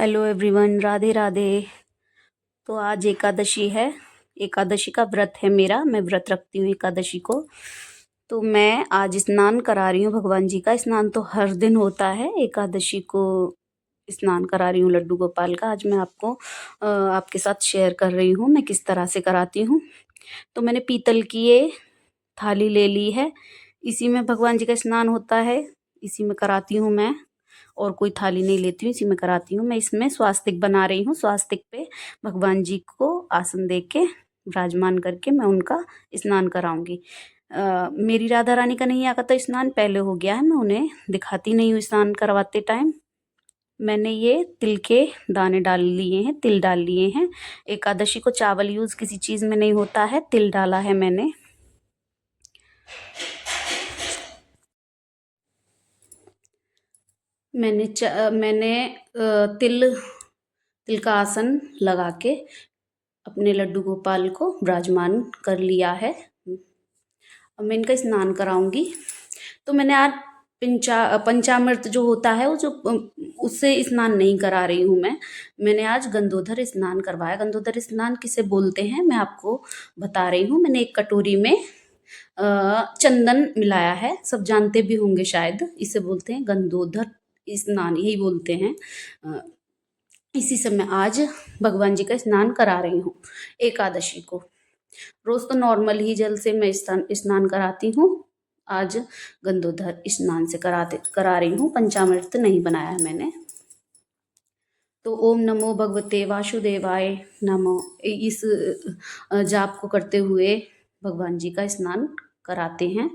Hello everyone, Radhe Radhe. तो आज एकादशी है। एकादशी का व्रत है मेरा। मैं व्रत रखती हूँ एकादशी को। तो मैं आज स्नान करा रही हूँ भगवान जी का। स्नान तो हर दिन होता है, एकादशी को स्नान करा रही हूँ लड्डू गोपाल का। आज मैं आपको आपके साथ शेयर कर रही हूँ मैं किस तरह से कराती हूँ। तो मैंने पीतल की ये थाली ले ली है। इसी में भगवान जी का स्नान होता है, इसी में कराती हूँ मैं। और कोई थाली नहीं लेती हूँ, इसी में कराती हूँ मैं। इसमें स्वास्तिक बना रही हूँ। स्वास्तिक पे भगवान जी को आसन दे के विराजमान करके मैं उनका स्नान कराऊंगी। मेरी राधा रानी का नहीं आका तो स्नान पहले हो गया है, मैं उन्हें दिखाती नहीं हूँ स्नान करवाते टाइम। मैंने ये तिल के दाने डाल लिए हैं, तिल डाल लिए हैं। एकादशी को चावल यूज किसी चीज में नहीं होता है, तिल डाला है मैंने। मैंने तिल तिल का आसन लगा के अपने लड्डू गोपाल को विराजमान कर लिया है। अब मैं इनका स्नान कराऊंगी। तो मैंने आज पंचामृत जो होता है वो जो उससे स्नान नहीं करा रही हूँ मैंने आज गंधोदर स्नान करवाया। गंधोदर स्नान किसे बोलते हैं मैं आपको बता रही हूँ। मैंने एक कटोरी में चंदन मिलाया है, सब जानते भी होंगे शायद। इसे बोलते हैं गंधोदर स्नान, यही बोलते हैं। इसी से मैं आज भगवान जी का स्नान करा रही हूँ एकादशी को। रोज तो नॉर्मल ही जल से मैं स्नान कराती हूँ। आज गंधोदर स्नान से करा रही हूँ। पंचामृत नहीं बनाया है मैंने। तो ओम नमो भगवते वासुदेवाय नमो, इस जाप को करते हुए भगवान जी का स्नान कराते हैं।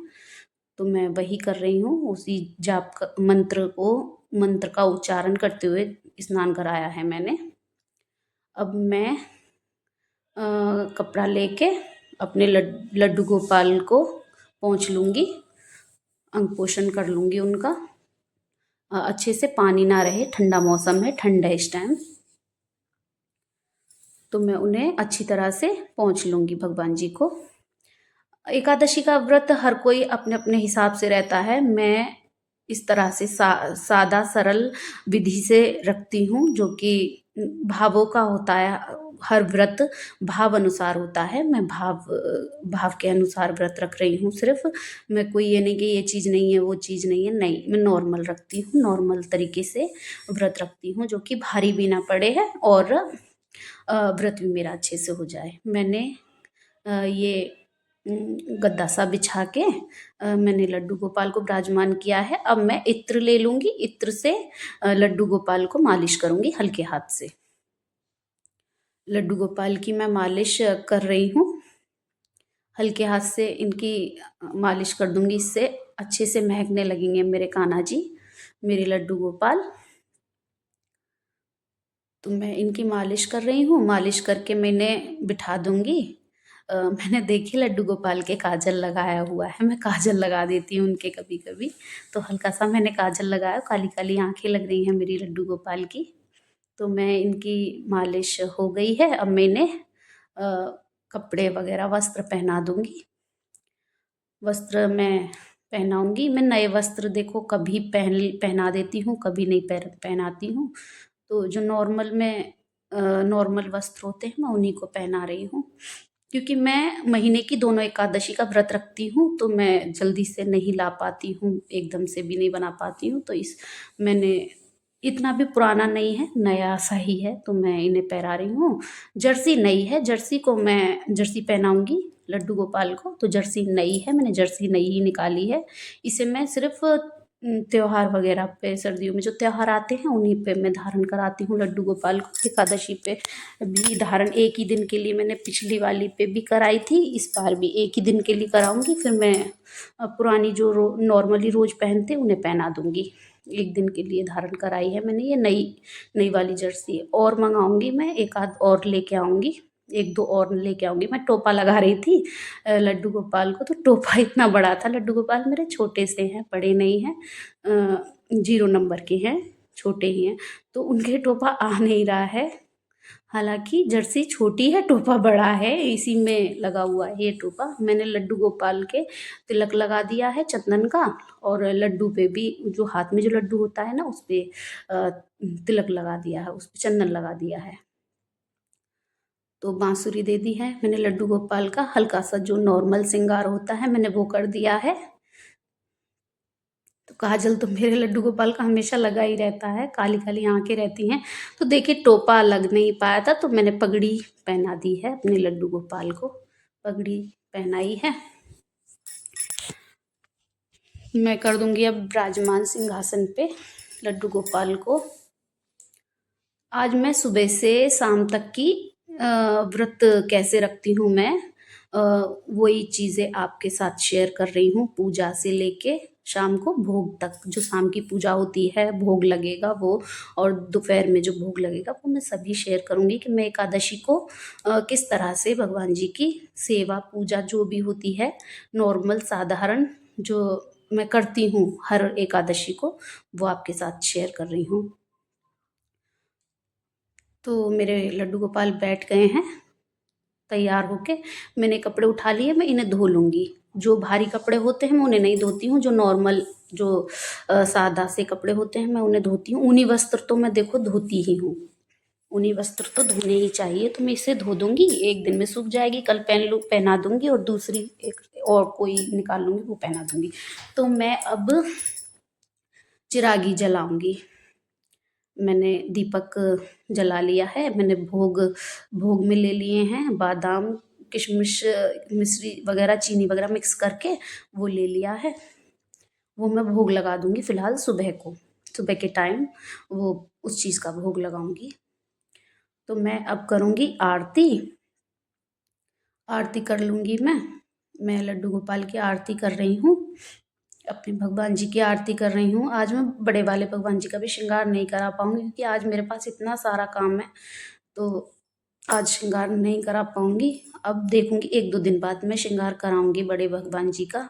तो मैं वही कर रही हूँ। उसी जाप का मंत्र का उच्चारण करते हुए स्नान कराया है मैंने। अब मैं कपड़ा लेके अपने लड्डू गोपाल को पोंछ लूँगी, अंग पोषण कर लूँगी उनका। अच्छे से पानी ना रहे, ठंडा मौसम है, ठंड है इस टाइम। तो मैं उन्हें अच्छी तरह से पोंछ लूँगी भगवान जी को। एकादशी का व्रत हर कोई अपने अपने हिसाब से रहता है। मैं इस तरह से सादा सरल विधि से रखती हूँ, जो कि भावों का होता है। हर व्रत भाव अनुसार होता है। मैं भाव के अनुसार व्रत रख रही हूँ सिर्फ। मैं कोई ये नहीं कि ये चीज़ नहीं है वो चीज़ नहीं है, नहीं। मैं नॉर्मल रखती हूँ, नॉर्मल तरीके से व्रत रखती हूँ, जो कि भारी भी ना पड़े है और व्रत भी मेरा अच्छे से हो जाए। मैंने ये गद्दा सा बिछा के मैंने लड्डू गोपाल को विराजमान किया है। अब मैं इत्र ले लूँगी, इत्र से लड्डू गोपाल को मालिश करूँगी हल्के हाथ से। लड्डू गोपाल की मैं मालिश कर रही हूँ। हल्के हाथ से इनकी मालिश कर दूँगी, इससे अच्छे से महकने लगेंगे मेरे कान्हा जी, मेरे लड्डू गोपाल। तो मैं इनकी मालिश कर रही हूँ। मालिश करके मैंने बिठा दूँगी। मैंने देखी लड्डू गोपाल के काजल लगाया हुआ है, मैं काजल लगा देती हूँ उनके कभी कभी। तो हल्का सा मैंने काजल लगाया, काली काली आंखें लग रही हैं मेरी लड्डू गोपाल की। तो मैं इनकी मालिश हो गई है। अब मैं इन्हें कपड़े वगैरह वस्त्र पहना दूँगी। वस्त्र मैं पहनाऊँगी। मैं नए वस्त्र देखो कभी पहना देती हूँ, कभी नहीं पहनाती हूँ। तो जो नॉर्मल वस्त्र होते हैं मैं उन्हीं को पहना रही हूँ। क्योंकि मैं महीने की दोनों एकादशी का व्रत रखती हूँ, तो मैं जल्दी से नहीं ला पाती हूँ, एकदम से भी नहीं बना पाती हूँ। तो मैंने इतना भी पुराना नहीं है, नया सा ही है, तो मैं इन्हें पहना रही हूँ। जर्सी नई है, जर्सी पहनाऊंगी लड्डू गोपाल को। तो जर्सी नई है, मैंने जर्सी नई ही निकाली है। इसे मैं सिर्फ त्योहार वगैरह पे, सर्दियों में जो त्योहार आते हैं उन्हीं पे मैं धारण कराती हूँ लड्डू गोपाल को। एकादशी पे भी धारण एक ही दिन के लिए, मैंने पिछली वाली पे भी कराई थी, इस बार भी एक ही दिन के लिए कराऊंगी। फिर मैं पुरानी जो नॉर्मली रोज पहनते उन्हें पहना दूंगी। एक दिन के लिए धारण कराई है मैंने ये नई वाली जर्सी। और मंगाऊंगी मैं, एक आध और लेके आऊंगी, एक दो और लेके आऊंगी। मैं टोपा लगा रही थी लड्डू गोपाल को, तो टोपा इतना बड़ा था। लड्डू गोपाल मेरे छोटे से हैं, बड़े नहीं हैं, 0 नंबर के हैं, छोटे ही हैं। तो उनके टोपा आ नहीं रहा है। हालांकि जर्सी छोटी है, टोपा बड़ा है, इसी में लगा हुआ है ये टोपा। मैंने लड्डू गोपाल के तिलक लगा दिया है चंदन का, और लड्डू पे भी, जो हाथ में जो लड्डू होता है ना, उस पे तिलक लगा दिया है, उस पे चंदन लगा दिया है। तो बांसुरी दे दी है मैंने लड्डू गोपाल का। हल्का सा जो नॉर्मल श्रृंगार होता है मैंने वो कर दिया है। तो काजल तो मेरे लड्डू गोपाल का हमेशा लगा ही रहता है, काली काली आंखें रहती हैं। तो देखिए टोपा लग नहीं पाया था, तो मैंने पगड़ी पहना दी है अपने लड्डू गोपाल को, पगड़ी पहनाई है। मैं कर दूंगी अब विराजमान सिंहासन पे लड्डू गोपाल को। आज मैं सुबह से शाम तक की व्रत कैसे रखती हूँ मैं, वही चीज़ें आपके साथ शेयर कर रही हूँ। पूजा से लेके शाम को भोग तक, जो शाम की पूजा होती है, भोग लगेगा वो, और दोपहर में जो भोग लगेगा वो मैं सभी शेयर करूँगी कि मैं एकादशी को किस तरह से भगवान जी की सेवा पूजा जो भी होती है, नॉर्मल साधारण जो मैं करती हूँ हर एकादशी को, वो आपके साथ शेयर कर रही हूँ। तो मेरे लड्डू गोपाल बैठ गए हैं तैयार होके। मैंने कपड़े उठा लिए, मैं इन्हें धो लूँगी। जो भारी कपड़े होते हैं मैं उन्हें नहीं धोती हूँ, जो नॉर्मल जो सादा से कपड़े होते हैं मैं उन्हें धोती हूँ। ऊनी वस्त्र तो मैं देखो धोती ही हूँ, ऊनी वस्त्र तो धोने ही चाहिए। तो मैं इसे धो दूंगी, एक दिन में सूख जाएगी, कल पहना दूंगी, और दूसरी एक और कोई निकाल लूंगी वो पहना दूंगी। तो मैं अब चिरागी जलाऊंगी। मैंने दीपक जला लिया है। मैंने भोग भोग में ले लिए हैं बादाम, किशमिश, मिश्री वगैरह, चीनी वगैरह मिक्स करके वो ले लिया है। वो मैं भोग लगा दूंगी फिलहाल सुबह को, सुबह के टाइम वो उस चीज़ का भोग लगाऊंगी। तो मैं अब करूँगी आरती। आरती कर लूँगी मैं लड्डू गोपाल की आरती कर रही हूँ, अपने भगवान जी की आरती कर रही हूँ। आज मैं बड़े वाले भगवान जी का भी श्रृंगार नहीं करा पाऊँगी, क्योंकि आज मेरे पास इतना सारा काम है, तो आज श्रृंगार नहीं करा पाऊँगी। अब देखूँगी, एक दो दिन बाद मैं श्रृंगार कराऊँगी बड़े भगवान जी का।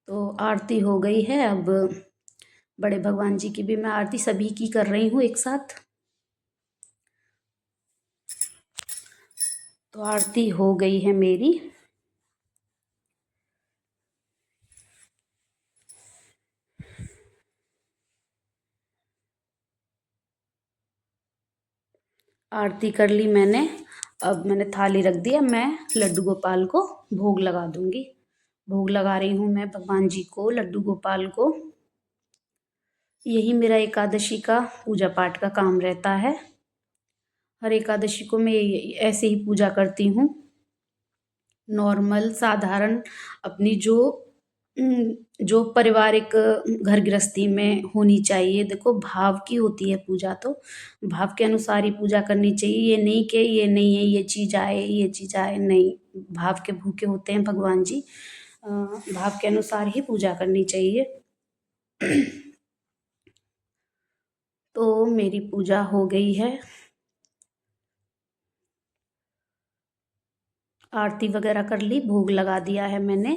तो आरती हो गई है, अब बड़े भगवान जी की भी मैं आरती सभी की कर रही हूँ एक साथ। तो आरती हो गई है मेरी। आरती कर ली मैंने। अब मैंने थाली रख दिया, मैं लड्डू गोपाल को भोग लगा दूंगी। भोग लगा रही हूँ मैं भगवान जी को, लड्डू गोपाल को। यही मेरा एकादशी का पूजा पाठ का काम रहता है। हर एकादशी को मैं ऐसे ही पूजा करती हूँ, नॉर्मल साधारण, अपनी जो पारिवारिक घर गृहस्थी में होनी चाहिए। देखो भाव की होती है पूजा, तो भाव के अनुसार ही पूजा करनी चाहिए। ये नहीं कि ये नहीं है, ये चीज़ आए, ये चीज़ आए, नहीं। भाव के भूखे होते हैं भगवान जी, भाव के अनुसार ही पूजा करनी चाहिए। तो मेरी पूजा हो गई है, आरती वगैरह कर ली, भोग लगा दिया है मैंने।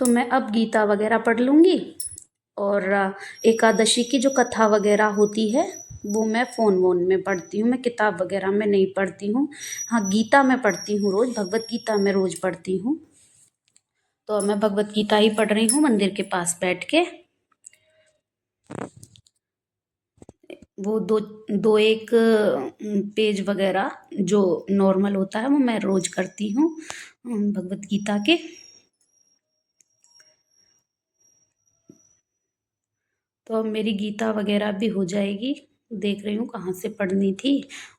तो मैं अब गीता वगैरह पढ़ लूँगी, और एकादशी की जो कथा वगैरह होती है वो मैं फ़ोन वोन में पढ़ती हूँ, मैं किताब वगैरह में नहीं पढ़ती हूँ। हाँ, गीता मैं पढ़ती हूँ रोज़, भगवत गीता मैं रोज़ पढ़ती हूँ। तो मैं भगवत गीता ही पढ़ रही हूँ मंदिर के पास बैठ के। वो दो दो एक पेज वगैरह जो नॉर्मल होता है वो मैं रोज़ करती हूँ भगवत गीता के। तो अब मेरी गीता वगैरह भी हो जाएगी। देख रही हूँ कहाँ से पढ़नी थी।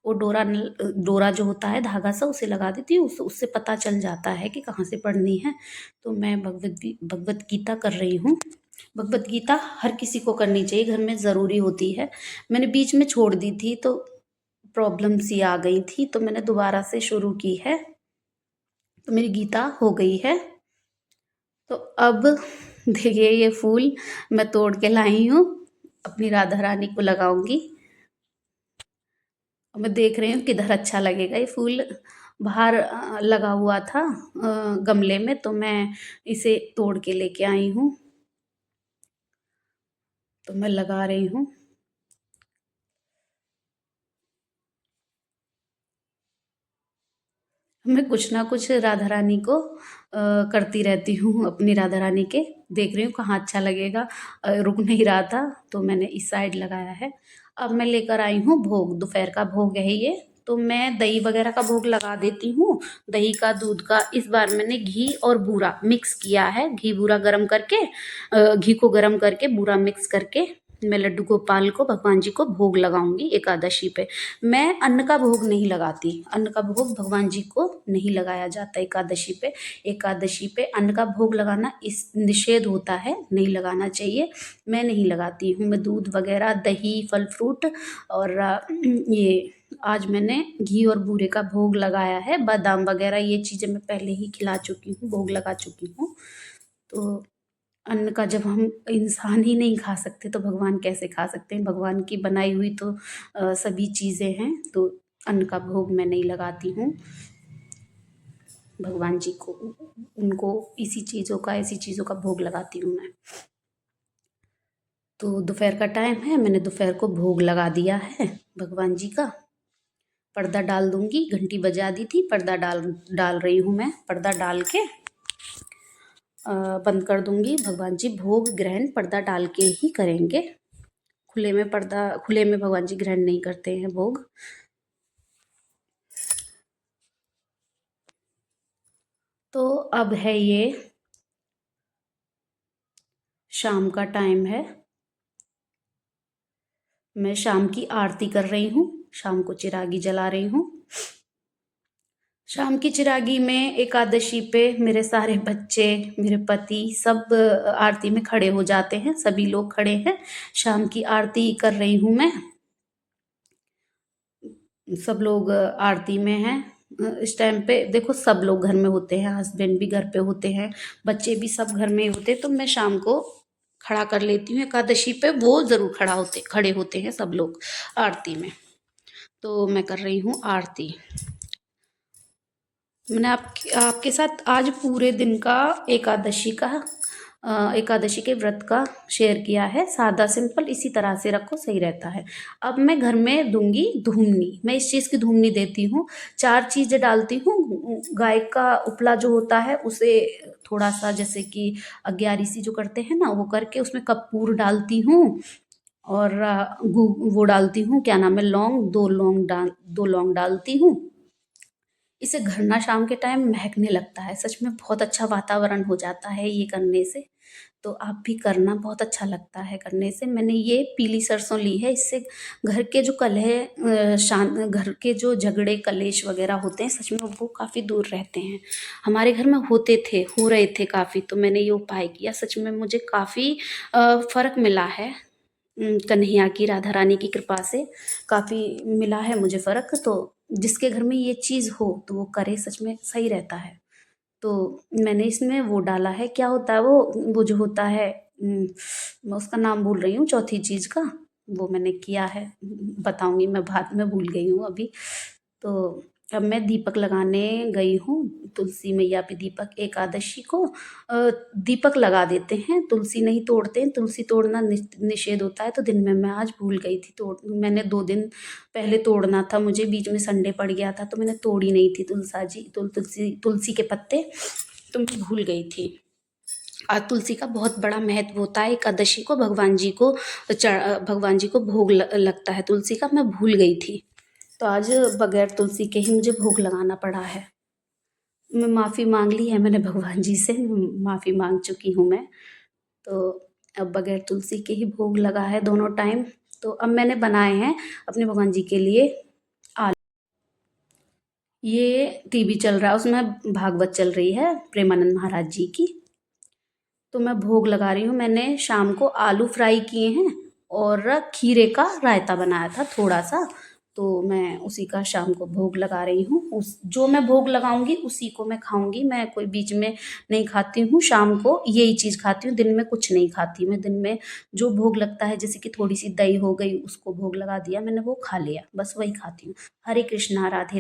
वो डोरा जो होता है धागा सा, उसे लगा देती हूँ, उससे पता चल जाता है कि कहाँ से पढ़नी है। तो मैं भगवत गीता कर रही हूँ। भगवत गीता हर किसी को करनी चाहिए, घर में ज़रूरी होती है। मैंने बीच में छोड़ दी थी तो प्रॉब्लम सी आ गई थी, तो मैंने दोबारा से शुरू की है। तो मेरी गीता हो गई है। तो अब देखिए ये फूल मैं तोड़ के लाई हूँ, अपनी राधा रानी को लगाऊंगी। और मैं देख रही हूँ किधर अच्छा लगेगा। ये फूल बाहर लगा हुआ था गमले में, तो मैं इसे तोड़ के लेके आई हूँ। तो मैं लगा रही हूँ। मैं कुछ ना कुछ राधा रानी को करती रहती हूँ, अपनी राधा रानी के देख रही हूँ कहाँ अच्छा लगेगा। रुक नहीं रहा था तो मैंने इस साइड लगाया है। अब मैं लेकर आई हूँ भोग, दोपहर का भोग है ये। तो मैं दही वगैरह का भोग लगा देती हूँ, दही का, दूध का। इस बार मैंने घी और बूरा मिक्स किया है, घी बूरा गरम करके, घी को गरम करके बूरा मिक्स करके मैं लड्डू गोपाल को, भगवान जी को भोग लगाऊंगी एकादशी पे। मैं अन्न का भोग नहीं लगाती, अन्न का भोग भगवान जी को नहीं लगाया जाता एकादशी पे। एकादशी पे अन्न का भोग लगाना इस निषेध होता है, नहीं लगाना चाहिए। मैं नहीं लगाती हूँ, मैं दूध वगैरह, दही, फल फ्रूट और ये आज मैंने घी और बूरे का भोग लगाया है। बादाम वगैरह ये चीज़ें मैं पहले ही खिला चुकी हूँ, भोग लगा चुकी हूँ। तो अन्न का जब हम इंसान ही नहीं खा सकते तो भगवान कैसे खा सकते हैं। भगवान की बनाई हुई तो सभी चीज़ें हैं। तो अन्न का भोग मैं नहीं लगाती हूँ भगवान जी को, उनको इसी चीज़ों का, ऐसी चीज़ों का भोग लगाती हूँ मैं। तो दोपहर का टाइम है, मैंने दोपहर को भोग लगा दिया है भगवान जी का। पर्दा डाल दूंगी, घंटी बजा दी थी, पर्दा डाल डाल रही हूँ मैं। पर्दा डाल के बंद कर दूंगी। भगवान जी भोग ग्रहण पर्दा डाल के ही करेंगे। खुले में पर्दा, खुले में भगवान जी ग्रहण नहीं करते हैं भोग। तो अब है ये शाम का टाइम है, मैं शाम की आरती कर रही हूँ, शाम को चिरागी जला रही हूँ। शाम की चिरागी में एकादशी पे मेरे सारे बच्चे, मेरे पति सब आरती में खड़े हो जाते हैं, सभी लोग खड़े हैं। शाम की आरती कर रही हूँ मैं, सब लोग आरती में हैं। इस टाइम पे देखो सब लोग घर में होते हैं, हस्बैंड भी घर पे होते हैं, बच्चे भी सब घर में ही होते हैं। तो मैं शाम को खड़ा कर लेती हूँ एकादशी पे, वो ज़रूर खड़े होते हैं सब लोग आरती में। तो मैं कर रही हूँ आरती। मैंने आपके साथ आज पूरे दिन का एकादशी का, एकादशी के व्रत का शेयर किया है। सादा सिंपल इसी तरह से रखो, सही रहता है। अब मैं घर में दूंगी धूमनी, मैं इस चीज़ की धूमनी देती हूँ। 4 चीज़ें डालती हूँ। गाय का उपला जो होता है उसे थोड़ा सा, जैसे कि अग्यारी जो करते हैं ना, वो करके उसमें कपूर डालती हूँ। और वो डालती हूँ, क्या नाम है, लौंग, 2 लौंग डालती हूँ। इसे घर ना शाम के टाइम महकने लगता है, सच में बहुत अच्छा वातावरण हो जाता है ये करने से। तो आप भी करना, बहुत अच्छा लगता है करने से। मैंने ये पीली सरसों ली है, इससे घर के जो कलह घर के जो झगड़े कलेश वगैरह होते हैं, सच में वो काफ़ी दूर रहते हैं। हमारे घर में होते थे, हो रहे थे काफ़ी। तो मैंने ये उपाय किया, सच में मुझे काफ़ी फ़र्क मिला है। कन्हैया की, राधा रानी की कृपा से काफ़ी मिला है मुझे फ़र्क। तो जिसके घर में ये चीज़ हो तो वो करे, सच में सही रहता है। तो मैंने इसमें वो डाला है, क्या होता है वो जो होता है, मैं उसका नाम भूल रही हूँ, चौथी चीज़ का, वो मैंने किया है, बताऊंगी मैं बाद में, भूल गई हूँ अभी। तो अब मैं दीपक लगाने गई हूँ, तुलसी मैया पे दीपक। एकादशी को दीपक लगा देते हैं, तुलसी नहीं तोड़ते हैं, तुलसी तोड़ना निषेध होता है। तो दिन में मैं आज भूल गई थी तोड़, मैंने 2 दिन पहले तोड़ना था मुझे, बीच में संडे पड़ गया था तो मैंने तोड़ी नहीं थी तुलसी के पत्ते, तो मैं भूल गई थी। और तुलसी का बहुत बड़ा महत्व होता है, एकादशी को भगवान जी को भोग लगता है तुलसी का, मैं भूल गई थी। तो आज बगैर तुलसी के ही मुझे भोग लगाना पड़ा है। मैं माफ़ी मांग ली है मैंने भगवान जी से, माफ़ी मांग चुकी हूँ मैं। तो अब बगैर तुलसी के ही भोग लगा है दोनों टाइम। तो अब मैंने बनाए हैं अपने भगवान जी के लिए आलू। ये टीवी चल रहा है, उसमें भागवत चल रही है प्रेमानंद महाराज जी की। तो मैं भोग लगा रही हूँ। मैंने शाम को आलू फ्राई किए हैं और खीरे का रायता बनाया था थोड़ा सा, तो मैं उसी का शाम को भोग लगा रही हूँ। उस जो मैं भोग लगाऊंगी उसी को मैं खाऊंगी, मैं कोई बीच में नहीं खाती हूँ। शाम को यही चीज़ खाती हूँ, दिन में कुछ नहीं खाती मैं। दिन में जो भोग लगता है, जैसे कि थोड़ी सी दही हो गई, उसको भोग लगा दिया मैंने, वो खा लिया, बस वही खाती हूँ। हरे कृष्णा, राधे।